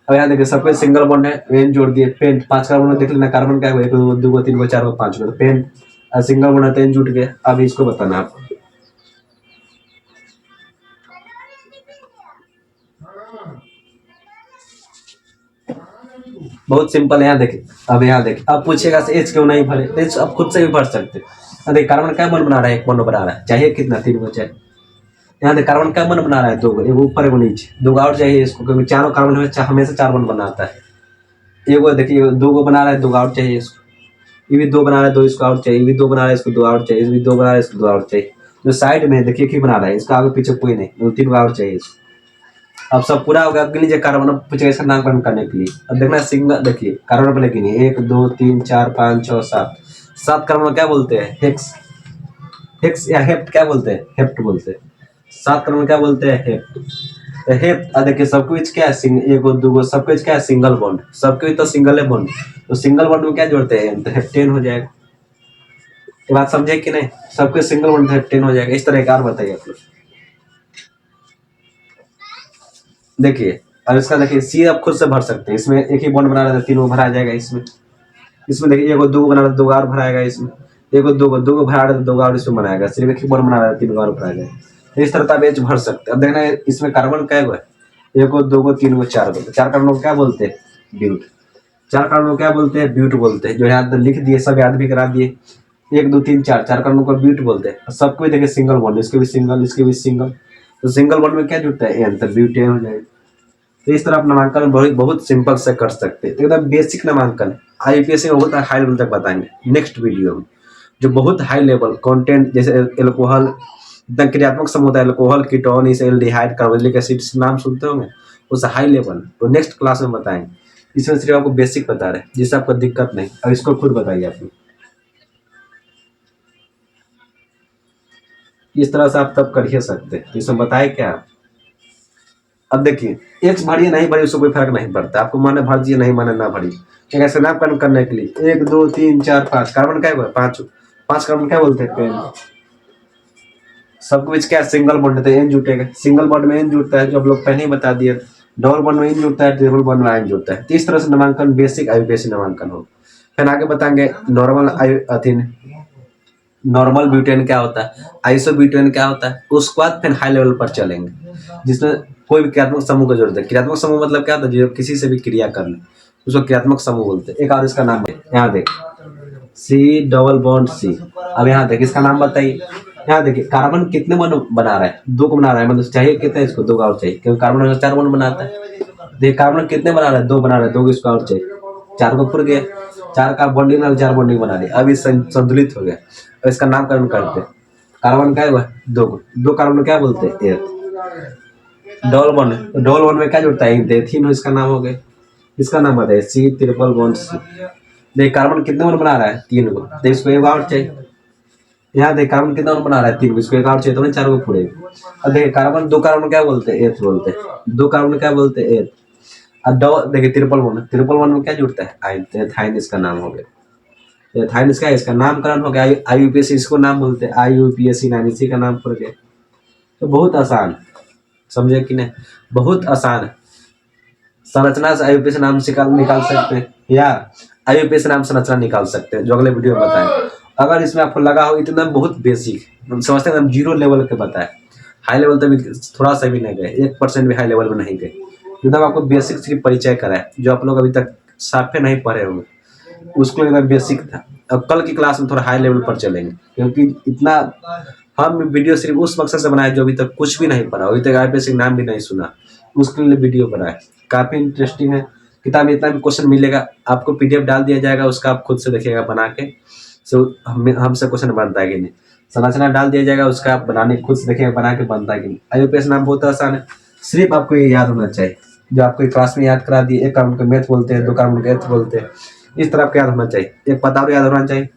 अब यहाँ देखिए सबके सिंगल बॉन्ड है, एन जोड़ दिए। पेंट 5 कार्बन देख लेना, कार्बन क्या है, 1 2 3 4 5 पेंट सिंगल बॉन्ड है तो एन जुट गया। अब इसको बताना आपको, बहुत सिंपल है। यहाँ देखिए, अब यहाँ देखिए, अब पूछेगा एच क्यों नहीं भरे, एच आप खुद से भी भर सकते हैं। देखिए कार्बन क्या बॉन्ड बना रहा है, 1 बॉन्ड बना रहा है, चाहिए कितना, 3 को चाहिए। यहाँ देखिए कार्बन क्या बॉन्ड बना रहा है, 2 को, 1 ऊपर 1 नीचे, 2 और चाहिए इसको, क्योंकि चारों कार्बन में हमेशा 4 बॉन्ड बनाता है। 1 देखिए 2 को बना रहा है, 2 और चाहिए इसको। ये भी 2 बना रहा है, 2 इसको और चाहिए। ये भी 2 बना रहा है, इसको 2 और चाहिए। ये भी 2 बना रहा है, इसको 2 और चाहिए। जो साइड में देखिए कि बना रहा है, इसका आगे पीछे कोई नहीं, 3 और चाहिए इसको। अब सब पूरा हो गया, अब गिनीजिए कार्बन, अब पूछेगा इसका नामकरण करने के लिए। अब देखना सिंगल, देखिए कार्बन पहले गिनिए, 1 2 3 4 5 6 7 कार्बन क्या बोलते हैं, हेक्स। हेक्स या हेप्ट क्या बोलते हैं, हेप्ट बोलते हैं। 7 कार्बन क्या बोलते हैं, हेप्ट। तो हेप्ट देखिए सबके बीच क्या है, 1 और 2 सबके बीच क्या है, सिंगल बॉन्ड। सबके बीच तो सिंगल है बॉन्ड, तो सिंगल बॉन्ड में क्या जोड़ते हैं, तो हेप्टेन हो जाएगा। ये बात समझे कि नहीं, सबके सिंगल बॉन्ड हेप्टेन हो जाएगा। इस तरह का बताइए आप लोग। देखिए अब इसका देखिए सी आप खुद से भर सकते हैं, इसमें एक ही बॉन्ड बना रहा था, 3 को भरा जाएगा इसमें। इसमें देखिए 1 2 को बना रहा था, 2 और भराएगा इसमें। 1 2 को भरा रहा था, 2 और इसमें बनाएगा। सिर्फ एक ही बॉन्ड बना रहा था, 3 और भरा जाएगा। तो इस तरह आप एच भर सकते हैं। अब देखना है इसमें कार्बन क्या है, 1 2 3 4 4 कार्बन को क्या बोलते हैं, ब्यूट। 4 कार्बन को क्या बोलते हैं, ब्यूट बोलते हैं। जो यहाँ लिख दिए, सब याद भी करा दिए। 1 2 3 4 कार्बन को ब्यूट बोलते हैं। सबको देखिए सिंगल बॉन्ड, इसके भी सिंगल, इसके भी सिंगल, तो सिंगल बॉन्ड में क्या जुड़ता है, एन, तो ब्यूटेन हो जाएगा। तो इस तरह आप नामांकन बहुत बहुत सिंपल से कर सकते हैं। एकदम बेसिक नामांकन आईपीएस में बहुत हाई लेवल तक बताएंगे नेक्स्ट वीडियो में, जो बहुत हाई लेवल कंटेंट, जैसे एल्कोहल, इतना क्रियात्मक समूह होता है, एल्कोहल, कीटोन, इसे एल्डिहाइड, कार्बोक्सिलिक एसिड, नाम सुनते होंगे, उस हाई लेवल तो नेक्स्ट क्लास में बताएंगे। इसमें सिर्फ आपको बेसिक बता रहे हैं, जिससे आपको दिक्कत नहीं। अब इसको खुद बताइए आप लोग, इस तरह से आप तब कर ही सकते हैं। तो इसमें बताए क्या। अब देखिए एक्स भरिए नहीं भरिए उससे कोई फर्क नहीं पड़ता, आपको माने भर दिए, नहीं माने ना भरिए। एक ऐसे नामकरण करने के लिए 1 2 3 4 5 कार्बन क्या है, 5 कार्बन क्या बोलते हैं, पेन। सबके बीच क्या सिंगल बॉन्ड है तो एन जुटेगा, सिंगल बॉन्ड में एन जुटता है, जो आप लोग पहले ही बता दिए। डबल बॉन्ड में एन जुटता है, ट्रिपल बॉन्ड में एन जुटता है। तो इस तरह से नामांकन बेसिक आईयूपीएसी नामांकन हो। फिर आगे बताएंगे नॉर्मल ब्यूटेन क्या होता है, आइसो ब्यूटेन क्या होता है। उसके बाद फिर हाई लेवल पर चलेंगे, जिसमें कोई भी क्रियात्मक समूह की जरूरत है। क्रियात्मक समूह मतलब क्या होता है, जो किसी से भी क्रिया कर ले उसको क्रियात्मक समूह बोलते हैं। एक और इसका नाम है, यहाँ देख सी डबल बॉन्ड सी। अब यहाँ देख इसका नाम बताइए। यहाँ देखिए कार्बन कितने बॉन्ड बना रहा है, 2 को बना रहा है, मतलब चाहिए कितने, इसको 2 और चाहिए, क्योंकि कार्बन 4 बॉन्ड बनाता है। देखिए कार्बन कितने बना रहा है, 2 बना रहा है, 2 इसको और चाहिए, 4 को पुर गया, 4 का बॉन्डिंग 4 बॉन्डिंग बना लिया। अब ये संतुलित हो गया। अब इसका नामकरण करते हैं। कार्बन क्या है, 2 कार्बन क्या बोलते हैं, डबल बॉन्ड में क्या जुड़ता है, एथीन, इसका नाम हो गया। इसका नाम बताइए, सी ट्रिपल बॉन्ड सी। देख कार्बन कितने बॉन्ड बना रहा है, 3 को, तो इसको 1 और चाहिए। यहाँ देख कार्बन कितना बॉन्ड बना रहा है, 3 को, इसको 1 और चाहिए, तो 4 को पूरे। अब देखिए कार्बन 2 कार्बन क्या बोलते हैं, एथ बोलते हैं। 2 कार्बन क्या बोलते हैं, एथ। अब डबल देखिए ट्रिपल बॉन्ड में क्या जुड़ता है, आइन, तो एथाइन इसका नाम हो गया। एथाइन इसका नामकरण हो गया। आईयूपीएसी इसको नाम बोलते हैं, आईयूपीएसी नाम इसी का नाम पड़ गया। तो बहुत आसान। समझे कि नहीं? बहुत आसान है। संरचना से आईयूपीएस नाम निकाल सकते हैं, या आईयूपीएस नाम संरचना निकाल सकते हैं, जो अगले वीडियो में बताएं। अगर इसमें आपको लगा हो इतना बहुत बेसिक, हम समझते हैं हम 0 लेवल के बताए, हाई लेवल तक भी थोड़ा सा भी नहीं गए, 1% भी हाई लेवल में नहीं गए, एकदम आपको बेसिक से परिचय कराए, जो आप लोग अभी तक साफे नहीं पढ़े होंगे, उसको एकदम बेसिक था। अब कल की क्लास में थोड़ा हाई लेवल पर चलेंगे, क्योंकि इतना हम वीडियो सिर्फ उस मकसद से बनाए जो अभी तक कुछ भी नहीं पढ़ा, अभी तक आईपीएस का नाम भी नहीं सुना, उसके लिए वीडियो बनाए। काफी इंटरेस्टिंग है किताब में, इतना भी क्वेश्चन मिलेगा आपको, पीडीएफ डाल दिया जाएगा, उसका आप खुद से देखिएगा बना के। सो हमसे क्वेश्चन बनता है कि नहीं, संरचना डाल दिया जाएगा, उसका आप बनाने खुद से देखिएगा बना के बनता है कि नहीं। आईयूपीएस नाम बहुत आसान है, सिर्फ आपको ये याद होना चाहिए, जो आपको क्लास में याद करा दिए, एक काम को मैथ बोलते हैं, दो काम को एथ बोलते हैं, इस तरह आपको याद होना चाहिए। एक पता और याद होना चाहिए,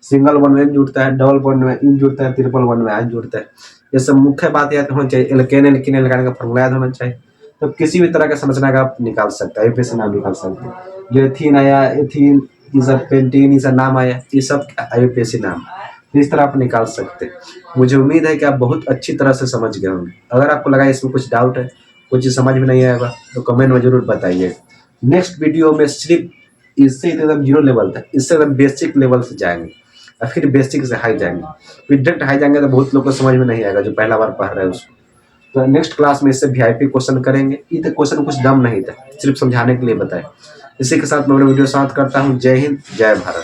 सिंगल वन में एन जुड़ता है, डबल वन में इन जुड़ता है, ट्रिपल वन में एन जुड़ता है, ये सब मुख्य बात याद होना चाहिए। एल्केन एल्कीन लगाने का फॉर्मूला याद होना चाहिए। तो किसी भी तरह का संरचना का आप निकाल सकते हैं, आईयूपीएस नाम निकाल सकते हैं। जो एथीन आया, एथीन, ये सब पेंटीन, ये सब नाम आया, ये सब आईयूपीएस नाम, इस तरह आप निकाल सकते हैं। मुझे उम्मीद है कि आप बहुत अच्छी तरह से समझ गए होंगे। अगर आपको लगा इसमें कुछ डाउट है, कुछ समझ में नहीं आएगा, तो कमेंट में जरूर बताइए। नेक्स्ट वीडियो में सिर्फ इससे एकदम 0 लेवल था, इससे एकदम बेसिक लेवल से जाएंगे, और फिर बेसिक से हाई जाएंगे, फिर डायरेक्ट हाई जाएंगे तो बहुत लोग को समझ में नहीं आएगा, जो पहला बार पढ़ रहे हैं उसको। तो नेक्स्ट क्लास में इससे वीआईपी क्वेश्चन करेंगे। ये तो क्वेश्चन कुछ दम नहीं था, सिर्फ समझाने के लिए बताए। इसी के साथ मैं अपना वीडियो समाप्त करता हूँ। जय हिंद, जय भारत।